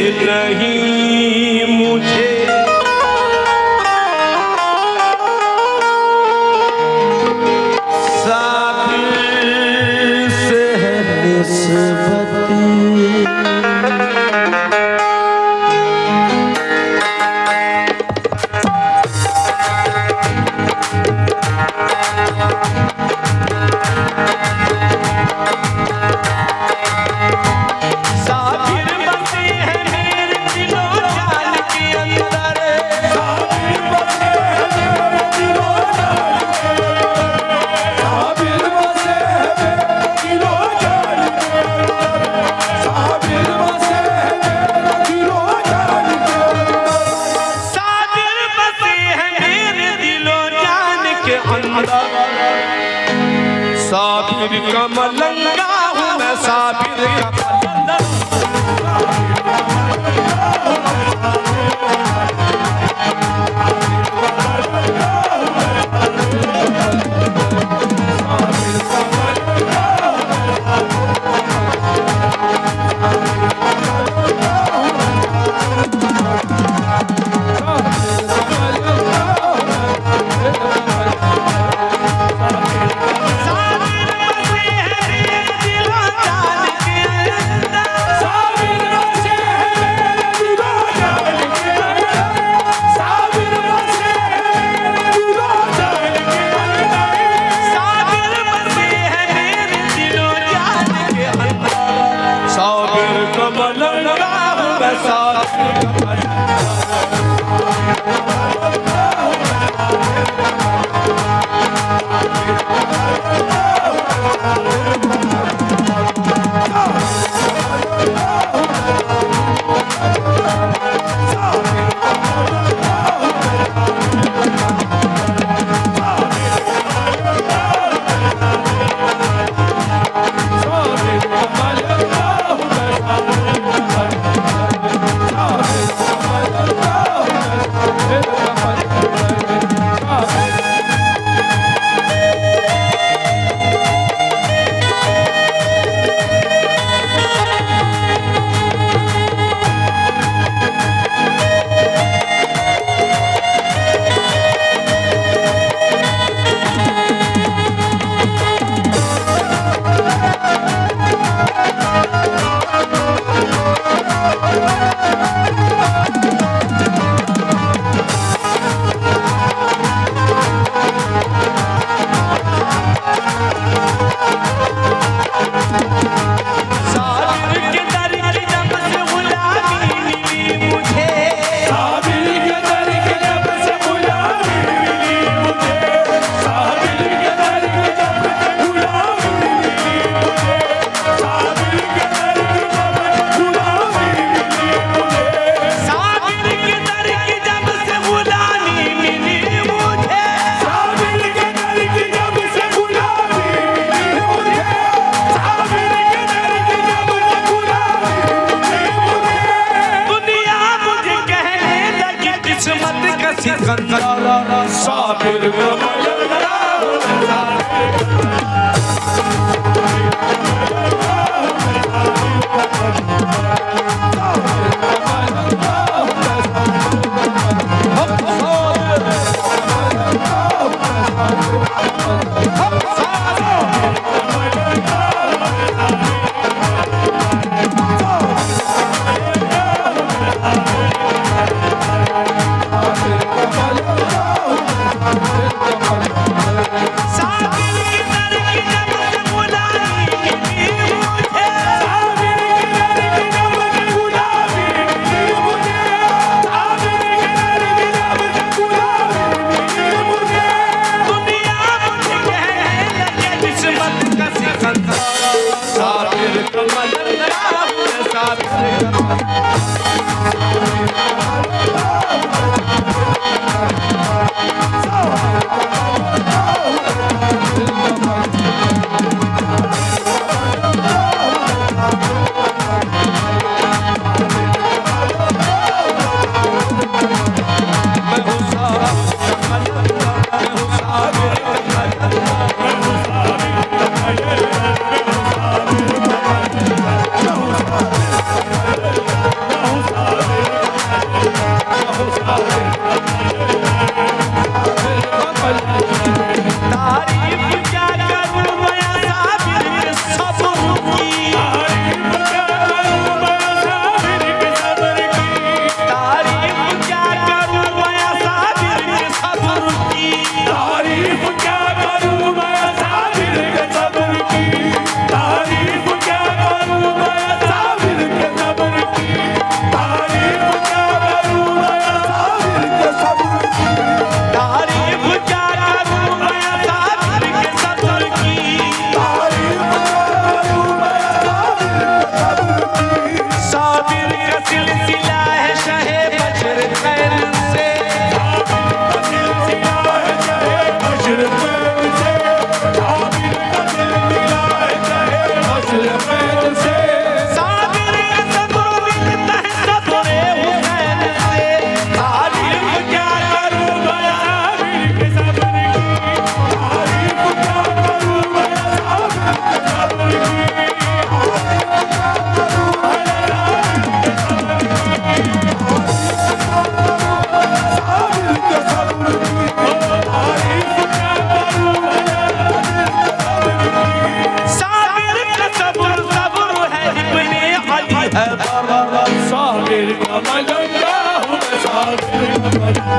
नहीं मुझे साबिर से है निस्बती। साबिर का मलंगा हूँ मैं, साबिर का मलंगा। Sabir Come on. का मलंगा हूँ मैं साबिर का मलंगा।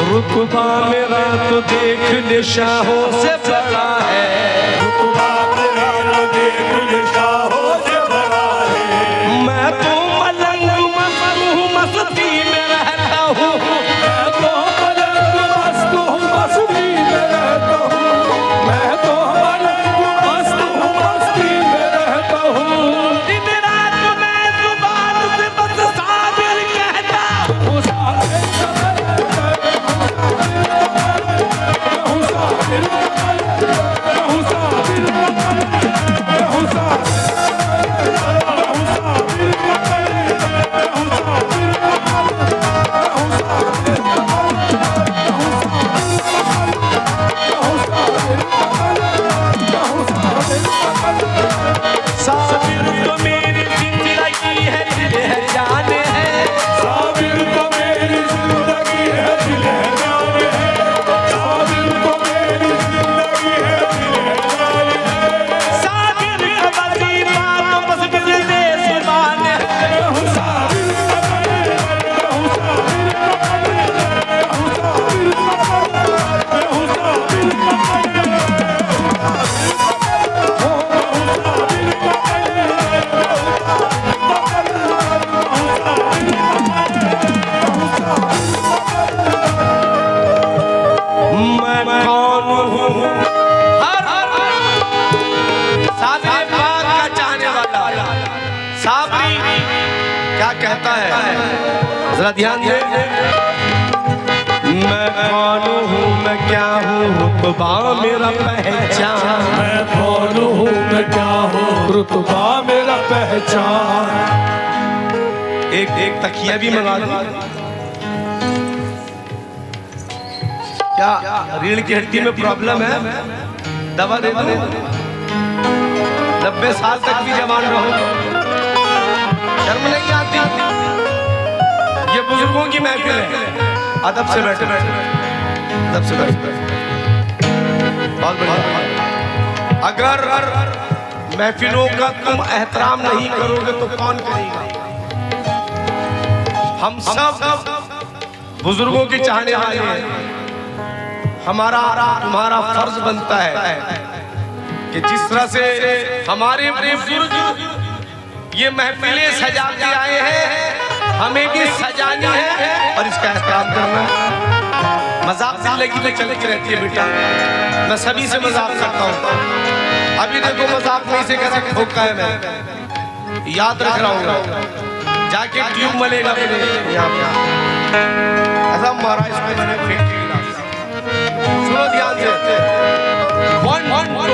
रुतबा मेरा तो देख निशाहों से बड़ा है, रुतबा मेरा तो देख निशाहों से बड़ा है। मैं तो मलंग मस्ती में रहता हूँ, मैं तो मलंग मस्त हूँ मस्ती में रहता हूँ, मैं तो मलंग मस्त हूँ मस्ती में रहता हूँ। दिन रात मैं जुबान से बस साबिर कहता हूँ, कहता है जरा ध्यान दे। मैं कौन हूँ मैं क्या हूँ रुतबा मेरा पहचान, मैं कौन हूँ मैं क्या हूँ रुतबा मेरा पहचान। एक तकिया भी मंगा दो क्या? रीढ़ की हड्डी में प्रॉब्लम है, दवा दे दो, 90 साल तक भी जवान रहो। शर्म नहीं आती? ये बुजुर्गों की महफिल है, अदब से बैठे, अदब से बैठे। बहुत बढ़िया। अगर महफिलों का तुम एहतराम नहीं करोगे तो कौन करेगा? हम सब बुजुर्गों के चाहने वाले हैं। हमारा तुम्हारा फर्ज बनता है कि जिस तरह से हमारे बुजुर्ग ये महफिलें सजा के आए हैं, हमें भी सजानी है और इसका एहतराम करना है। मजाक जिंदगी में चलती रहती है बेटा, मैं सभी से मजाक करता हूँ। अभी देखो मजाक नहीं से कैसे ठोका है, मैं याद रख रहा हूँ। जाके ट्यूब मलेगा यहाँ पे, ऐसा मारा इसको मैंने फेंक के गिलास। सुनो ध्यान से, 1 2 3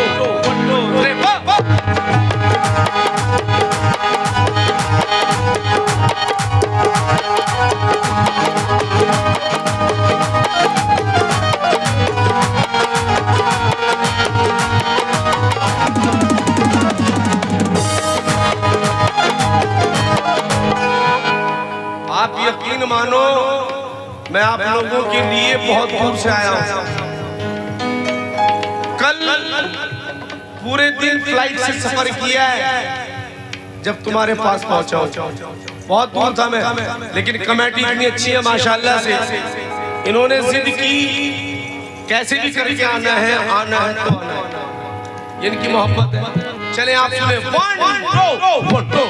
आप यकीन मानो मैं आप लोगों के लिए बहुत दूर से आया हूं। कल पूरे दिन फ्लाइट से सफर किया है, जब तुम्हारे पास पहुंचा हूं। बहुत दूर था मैं, लेकिन कमेटी इतनी अच्छी है माशाल्लाह से, इन्होंने जिद की कैसे भी करके आना है तो आना है। इनकी मोहब्बत है। चले आप सुने, 1 2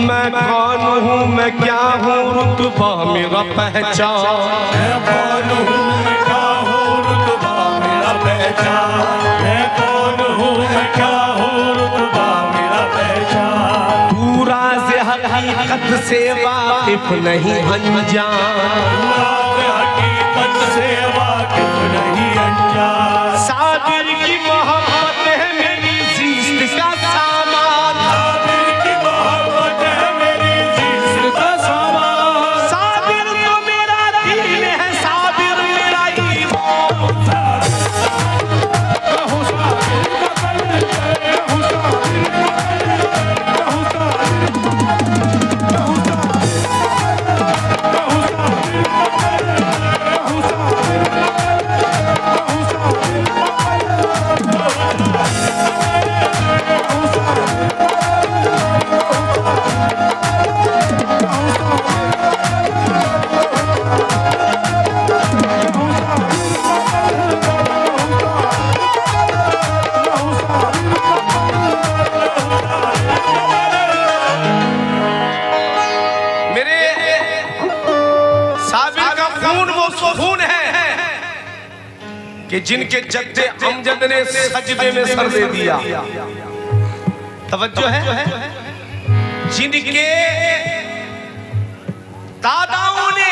मैं कौन हूँ, मैं क्या हूँ, रुतबा मेरा पहचान। मैं कौन हूँ, मैं क्या हूँ, रुतबा मेरा पहचान। मैं कौन हूँ, मैं क्या हूँ, रुतबा मेरा पहचान। तू राज़ हकीकत से वाकिफ नहीं अनजान। राज़ हकीकत से वाकिफ नहीं अनजान। साबिर की मोहब्बत है मेरी ज़िस्त का सामान। साबिर की मोहब्बत है मेरी ज़िस्त का सामान। साबिर तो मेरा दीन है, साबिर मेरा ईमान। कहूँ साबिर का कल्ब, कहूँ साबिर का कल्ब, कहूँ साबिर, कहूँ साबिर, कहूँ साबिर का कल्ब, कहूँ साबिर, कहूँ साबिर। मेरे साबिर का खून वो सुकून है कि जिनके जद्दे अमजद ने सजदे में सर दे दिया। तवज्जो है, जिनके दादाओं ने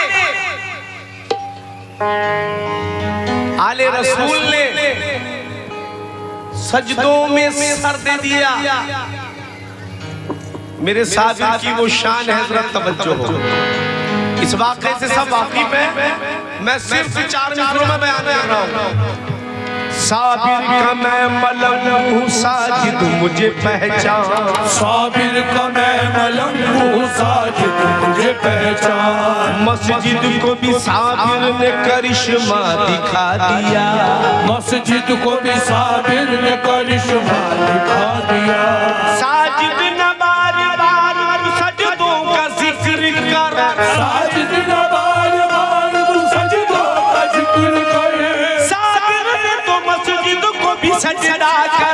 आले रसूल ने सजदों में सर दे दिया। मेरे साबिर की वो शान है, जरा तवज्जो हो। इस वाक़े से सब वाकिफ है, मैं सिर्फ 4 मिनटों में बयान कर रहा हूँ। साबिर का मैं मलंग हूँ, साजिद मुझे पहचान। साबिर का मैं मलंग हूँ, साजिद मुझे पहचान। मस्जिद को भी साबिर ने करिश्मा दिखा दिया। मस्जिद को भी साबिर ने करिश्मा दिखा दिया। साजिद न बार बार सजदों का जिक्र कर। साजिद न बार बार सजदों का जिक्र कर। साबिर ने तो मस्जिद को भी सजदा कर